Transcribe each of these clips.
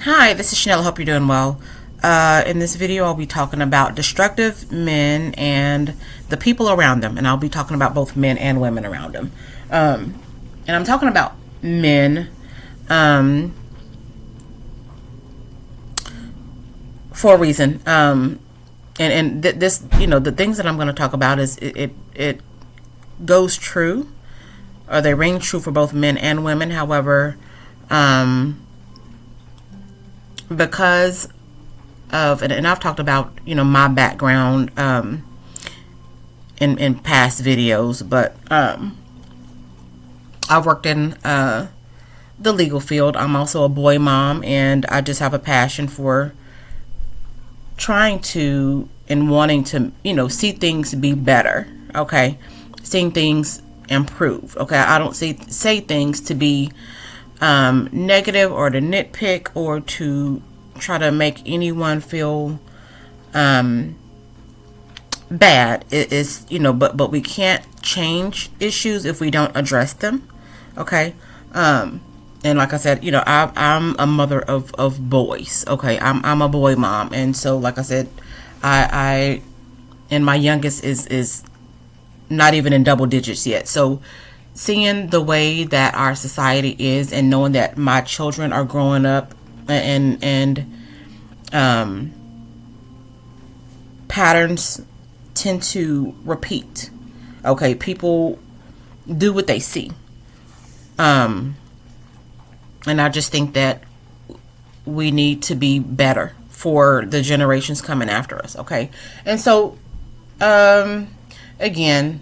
Hi, this is Chanel. I hope you're doing well. In this video, I'll be talking about destructive men and the people around them, and I'll be talking about both men and women around them. And I'm talking about men for a reason. This, the things that I'm going to talk about is it goes true, or they ring true for both men and women. However, because of, and I've talked about, my background in past videos, but I've worked in the legal field. I'm also a boy mom, and I just have a passion for trying to and wanting to, see things be better. Okay, seeing things improve. Okay, I don't say things to be negative or to nitpick or to try to make anyone feel bad. It is, but we can't change issues if we don't address them. Okay, and like I said, I'm a mother of boys. Okay, I'm a boy mom, and so like I said, I and my youngest is not even in double digits yet. So seeing the way that our society is, and knowing that my children are growing up and patterns tend to repeat. Okay, people do what they see. And I just think that we need to be better for the generations coming after us. Okay, and so again,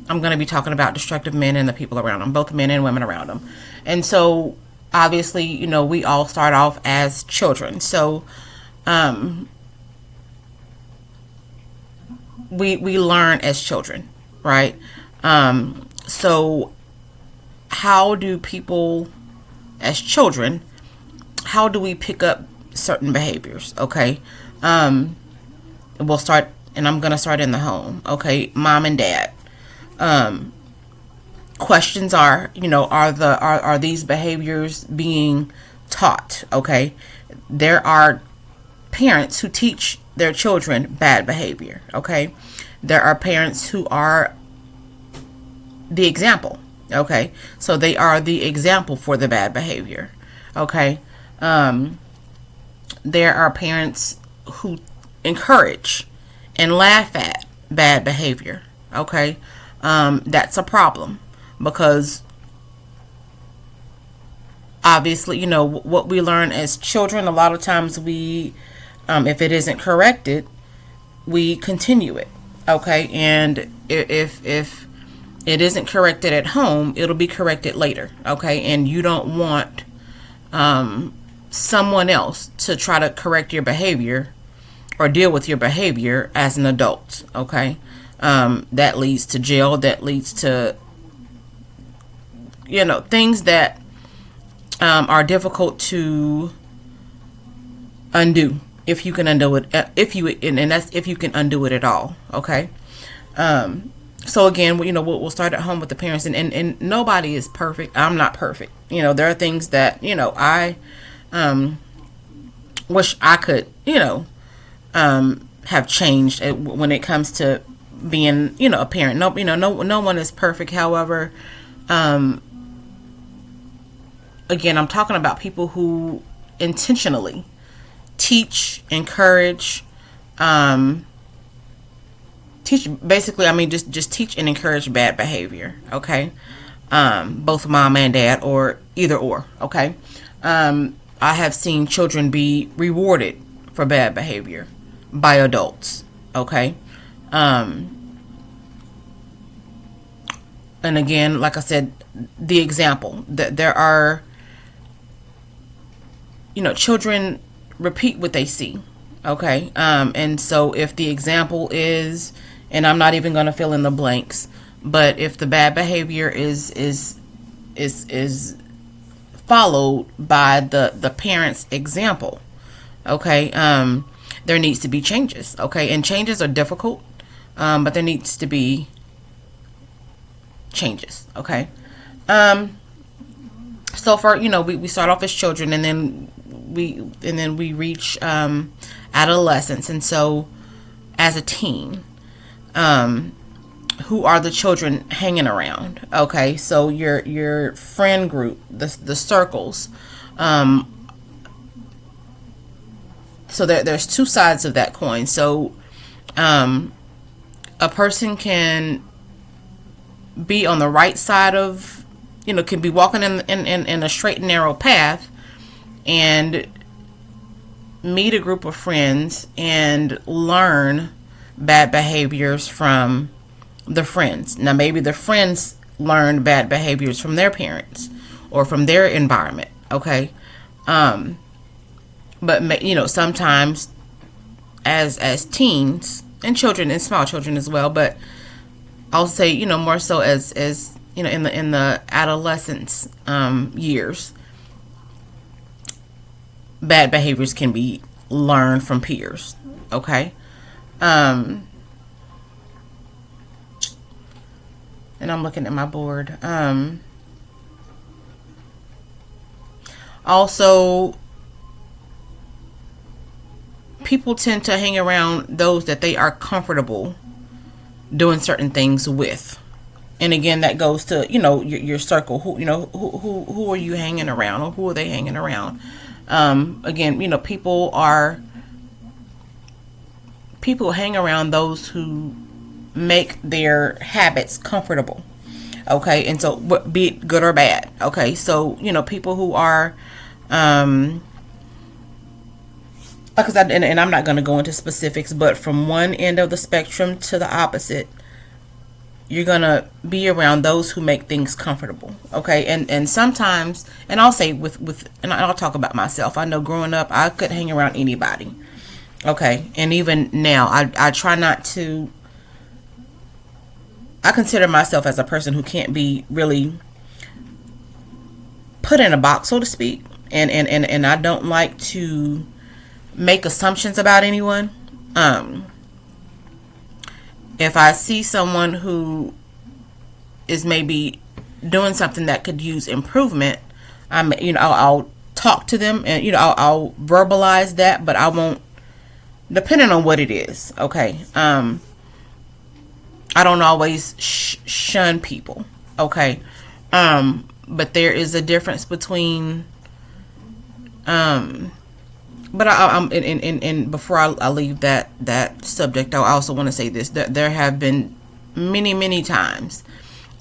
I'm going to be talking about destructive men and the people around them, both men and women around them. And so obviously, we all start off as children. So we learn as children, right? So how do people as children, how do we pick up certain behaviors? Okay, we'll start, and I'm going to start in the home. Okay, mom and dad. Questions are, are these behaviors being taught? Okay, there are parents who teach their children bad behavior. Okay, there are parents who are the example. Okay, so they are the example for the bad behavior. Okay, there are parents who encourage and laugh at bad behavior. Okay, that's a problem, because obviously, what we learn as children, a lot of times we, if it isn't corrected, we continue it. Okay, and if it isn't corrected at home, it'll be corrected later. Okay, and you don't want someone else to try to correct your behavior or deal with your behavior as an adult. Okay, that leads to jail. That leads to things that are difficult to undo, if you can undo it, and that's if you can undo it at all. Okay, so again, we'll start at home with the parents, and nobody is perfect. I'm not perfect. There are things that I wish I could have changed when it comes to being a parent. No one is perfect. However, again, I'm talking about people who intentionally teach, encourage, teach, basically, just teach and encourage bad behavior. Okay, both mom and dad, or either or. Okay, I have seen children be rewarded for bad behavior by adults. Okay, and again, like I said, the example that there are, children repeat what they see. Okay, and so if the example is, and I'm not even going to fill in the blanks, but if the bad behavior is followed by the parent's example, okay, there needs to be changes. Okay, and changes are difficult, but there needs to be changes. Okay, So for, we start off as children, and then we reach adolescence. And so as a teen, who are the children hanging around? Okay, so your friend group, the circles. So there's two sides of that coin. So a person can be on the right side of, can be walking in a straight and narrow path and meet a group of friends and learn bad behaviors from the friends. Now, maybe the friends learned bad behaviors from their parents or from their environment. Okay. But sometimes as teens and children and small children as well, but I'll say, more so as in the adolescence years, bad behaviors can be learned from peers. Okay. And I'm looking at my board. Also, people tend to hang around those that they are comfortable doing certain things with. And again, that goes to, your circle. Who are you hanging around, or who are they hanging around? Again, people hang around those who make their habits comfortable. Okay. And so, be it good or bad. Okay. So, people who are, like I said, and I'm not going to go into specifics, but from one end of the spectrum to the opposite, you're going to be around those who make things comfortable. Okay. And sometimes, and I'll say and I'll talk about myself. I know growing up, I could hang around anybody. Okay. And even now, I try not to, I consider myself as a person who can't be really put in a box, so to speak. And I don't like to make assumptions about anyone. If I see someone who is maybe doing something that could use improvement, I'll talk to them, and I'll verbalize that, but I won't, depending on what it is. Okay. I don't always shun people. Okay. But there is a difference between, but and before I leave that subject, I also want to say this: that there have been many times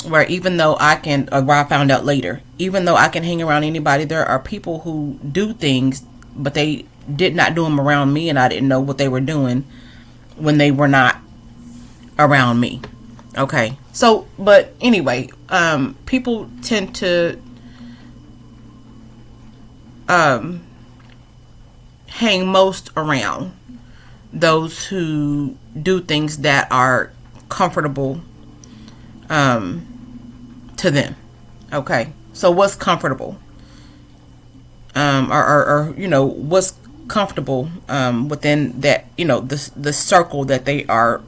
where, even though where I found out later, even though I can hang around anybody, there are people who do things, but they did not do them around me, and I didn't know what they were doing when they were not around me. Okay. So, but anyway, people tend to hang most around those who do things that are comfortable to them. Okay. So what's comfortable? Or what's comfortable within that, the circle that they are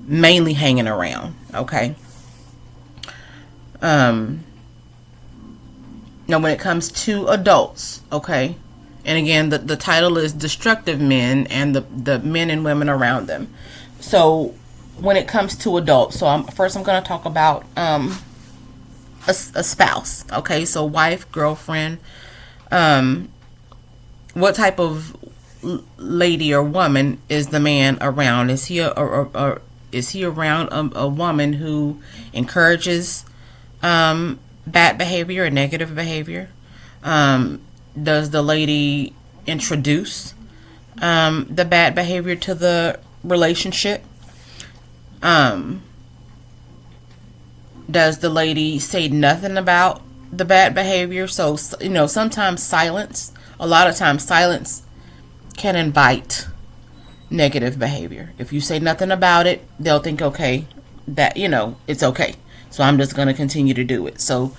mainly hanging around. Okay. Now when it comes to adults, okay, and again, the title is Destructive Men and the men and women around them. So when it comes to adults, so I'm going to talk about a spouse. Okay, so wife, girlfriend. What type of lady or woman is the man around? Is he is he around a woman who encourages bad behavior or negative behavior? Does the lady introduce the bad behavior to the relationship? Does the lady say nothing about the bad behavior? So, sometimes silence, a lot of times silence can invite negative behavior. If you say nothing about it, they'll think, okay, that, it's okay. So I'm just going to continue to do it. So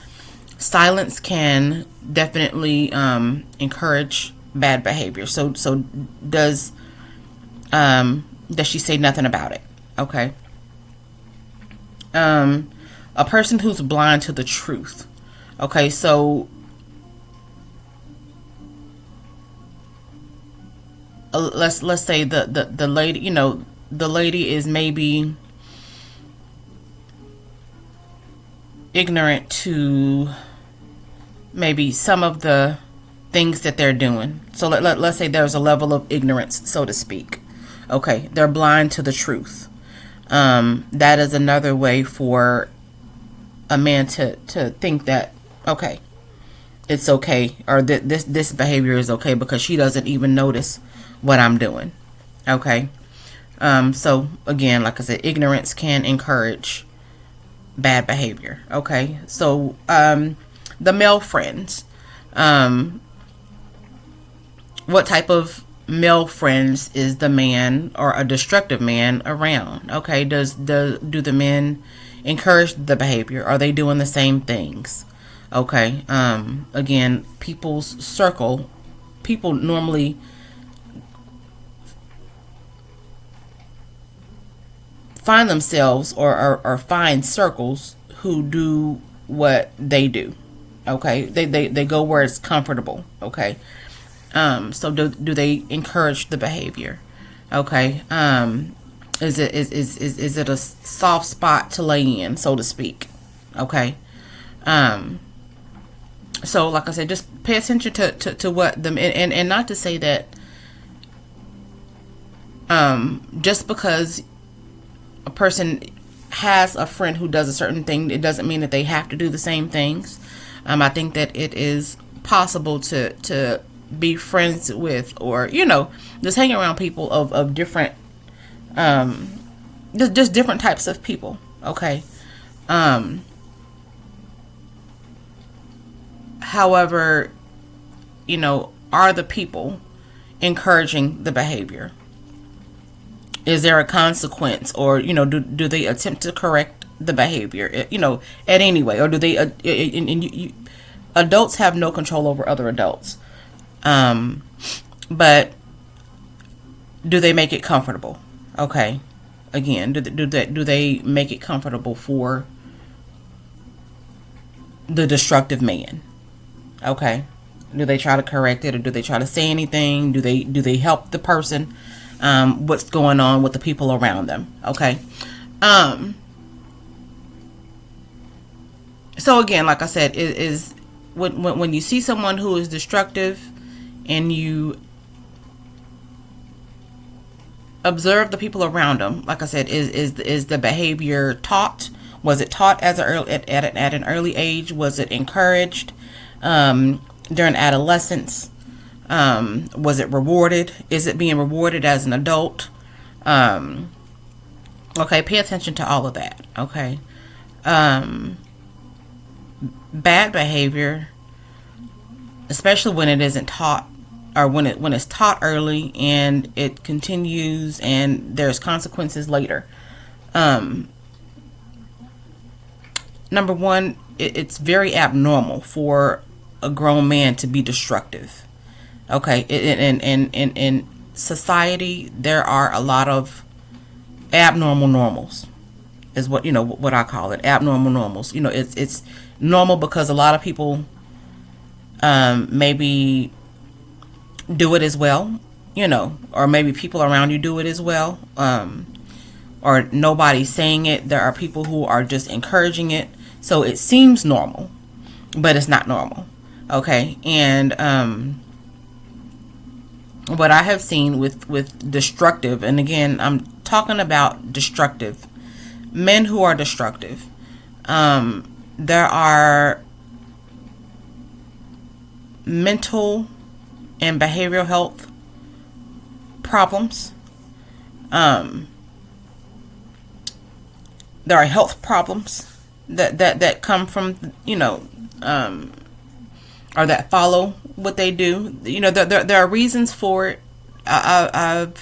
silence can definitely encourage bad behavior. So does she say nothing about it? Okay. A person who's blind to the truth. Okay, so let's say the lady, the lady is maybe ignorant to maybe some of the things that they're doing. So let's say there's a level of ignorance, so to speak. Okay, they're blind to the truth. That is another way for a man to think that, okay, it's okay, or this behavior is okay because she doesn't even notice what I'm doing. Okay. So again, like I said, ignorance can encourage bad behavior. Okay. So the male friends, what type of male friends is the man or a destructive man around? Okay. Do the men encourage the behavior? Are they doing the same things? Okay. Again, people's circle, people normally find themselves or find circles who do what they do. Okay. They go where it's comfortable. Okay. So do they encourage the behavior? Okay. Is it a soft spot to lay in, so to speak? Okay. So like I said, just pay attention to what them, and not to say that just because a person has a friend who does a certain thing, it doesn't mean that they have to do the same things. I think that it is possible to be friends with, or just hang around people of different just different types of people. Okay. However, are the people encouraging the behavior? Is there a consequence, or do they attempt to correct the behavior? At any way, or do they? Adults have no control over other adults, but do they make it comfortable? Okay, again, do they make it comfortable for the destructive man? Okay, do they try to correct it, or do they try to say anything? Do they help the person? What's going on with the people around them? Okay. So again, like I said, is when you see someone who is destructive, and you observe the people around them, like I said, is the behavior taught? Was it taught at an early age? Was it encouraged during adolescence? Was it rewarded? Is it being rewarded as an adult? Okay, pay attention to all of that. Okay. Bad behavior, especially when it isn't taught, or when it's taught early and it continues and there's consequences later. Number one, it's very abnormal for a grown man to be destructive. Okay, in society, there are a lot of abnormal normals, is what I call it, abnormal normals. It's normal because a lot of people maybe do it as well, or maybe people around you do it as well, or nobody's saying it. There are people who are just encouraging it, so it seems normal, but it's not normal. Okay, and what I have seen with destructive, and again, I'm talking about destructive men who are destructive. There are mental and behavioral health problems. There are health problems that come from, or that follow what they do. There are reasons for it. And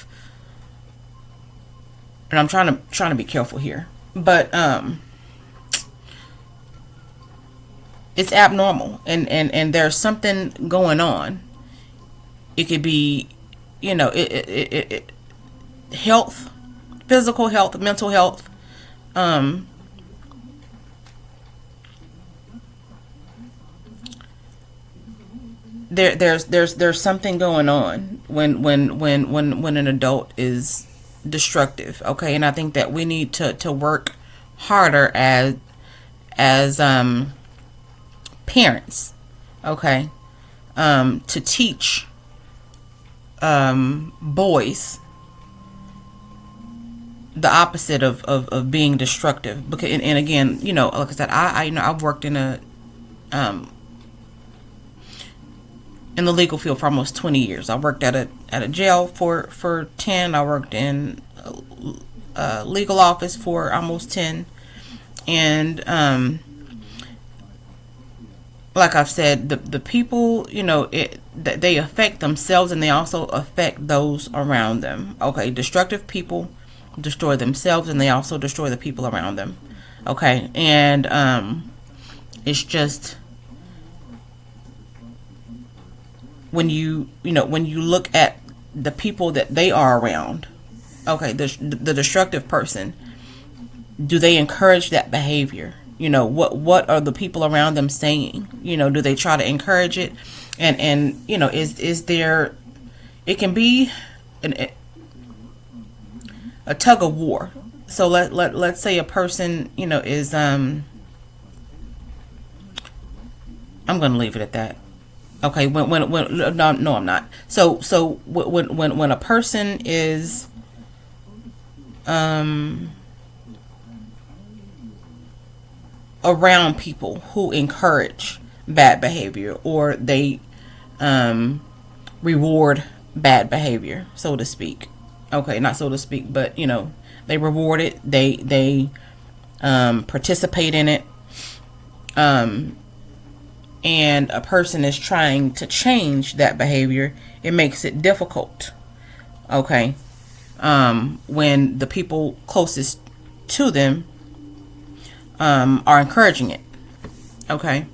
I'm trying to be careful here, but it's abnormal, and there's something going on. It could be, health, physical health, mental health. there's something going on when an adult is destructive. Okay, and I think that we need to work harder as parents. Okay, to teach boys the opposite of being destructive. Because and again, like I said, I've worked in the legal field for almost 20 years. I worked at a jail for 10. I worked in a legal office for almost 10. And like I've said, the people, they affect themselves and they also affect those around them. Okay, destructive people destroy themselves and they also destroy the people around them. Okay, and it's just when you look at the people that they are around. Okay, the destructive person, do they encourage that behavior? What are the people around them saying? Do they try to encourage it? And is there, it can be a tug of war. So let's say a person is I'm going to leave it at that. Okay, when no, I'm not. So when a person is around people who encourage bad behavior, or they reward bad behavior, so to speak. Okay, not so to speak, but they reward it. They participate in it. And a person is trying to change that behavior, it makes it difficult. Okay, when the people closest to them are encouraging it. Okay,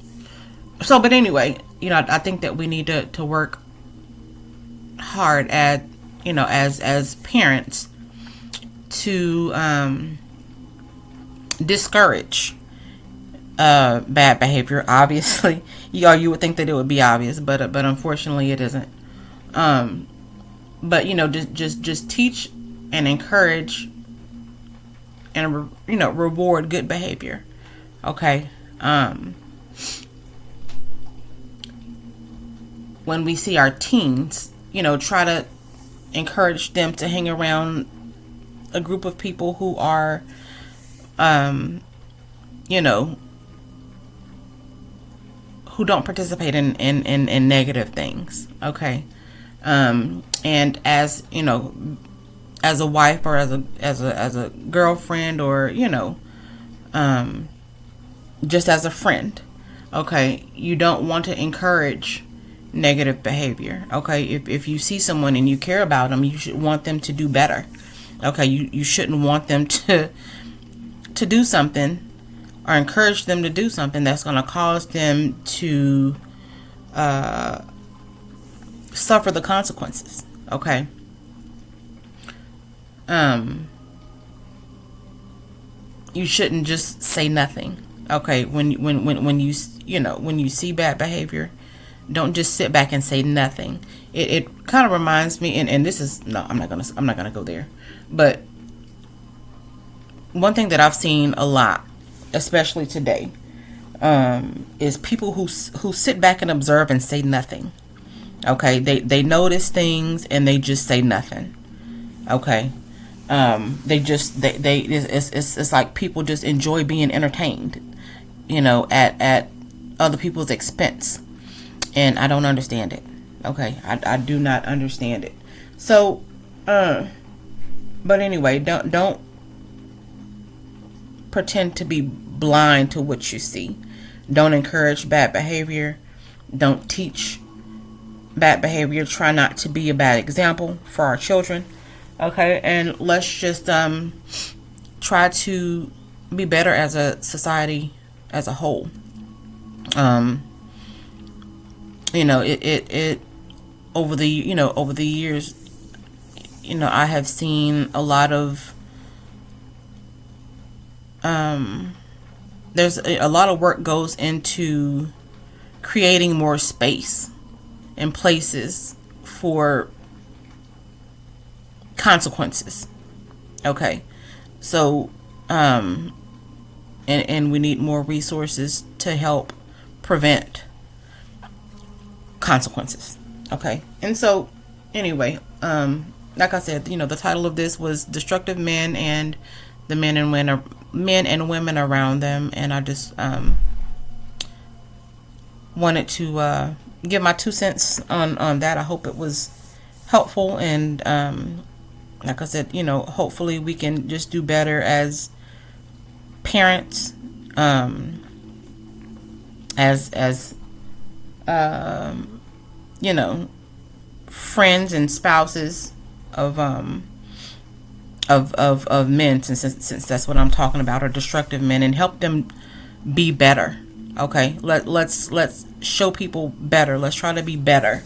so but anyway, I think that we need to work hard at as parents to discourage bad behavior. Obviously, you would think that it would be obvious, but unfortunately it isn't. But just teach and encourage and reward good behavior. Okay. When we see our teens, try to encourage them to hang around a group of people who are who don't participate in negative things. Okay. And as as a wife or as a girlfriend, or just as a friend, okay, you don't want to encourage negative behavior. Okay, if you see someone and you care about them, you should want them to do better. Okay, you shouldn't want them to do something or encourage them to do something that's going to cause them to suffer the consequences. Okay. You shouldn't just say nothing. Okay, when you see bad behavior, don't just sit back and say nothing. It kind of reminds me, and this is I'm not gonna go there, but one thing that I've seen a lot, especially today, is people who sit back and observe and say nothing. Okay, they notice things and they just say nothing. Okay, it's like people just enjoy being entertained, at other people's expense, and I don't understand it. Okay, I do not understand it. So, but anyway, don't pretend to be blind to what you see. Don't encourage bad behavior. Don't teach bad behavior. Try not to be a bad example for our children. Okay, and let's just try to be better as a society as a whole. It over the years, I have seen a lot of there's a lot of work goes into creating more space and places for consequences. Okay, so and we need more resources to help prevent consequences. Okay, and so anyway, like I said, the title of this was Destructive Men and the men and women around them, and I just wanted to give my 2 cents on that. I hope it was helpful, and like I said, hopefully we can just do better as parents, as friends and spouses of men, since that's what I'm talking about, or destructive men, and help them be better. Okay, let's show people better. Let's try to be better.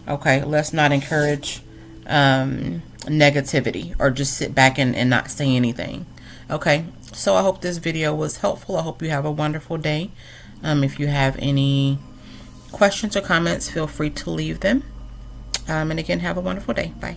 Okay, let's not encourage negativity or just sit back and not say anything. Okay, so I hope this video was helpful. I hope you have a wonderful day. If you have any questions or comments, feel free to leave them. And again, have a wonderful day. Bye.